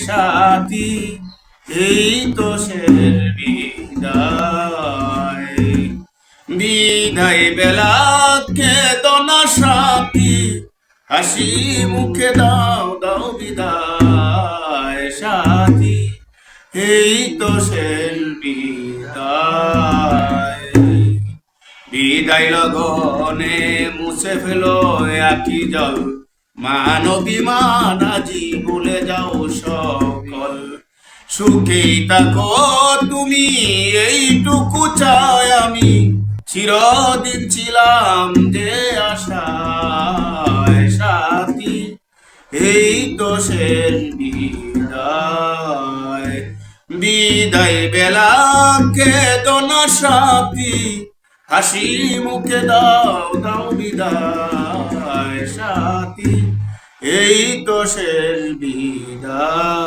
সাথী এই তো শের বিদায়। বিদায় বেলা কেদনা সাথী, হাসি মুখে দাও দাও বিদায় সাথী এই তো শের বিদায়। বিদায় লগনে মুছে ফেলো একই জল, মানবিমান আজি ভুলে যাও সকল। সুখেই থাকো তুমি এইটুকু চাই আমি, চিরদিন ছিলাম যে আশায় সাথী এই তো শের বিদায়। বিদায় বেলা কেদনা সাথী, হাসি মুখে দাও দাও বিদায় সাথী এই তো শের বিদায়।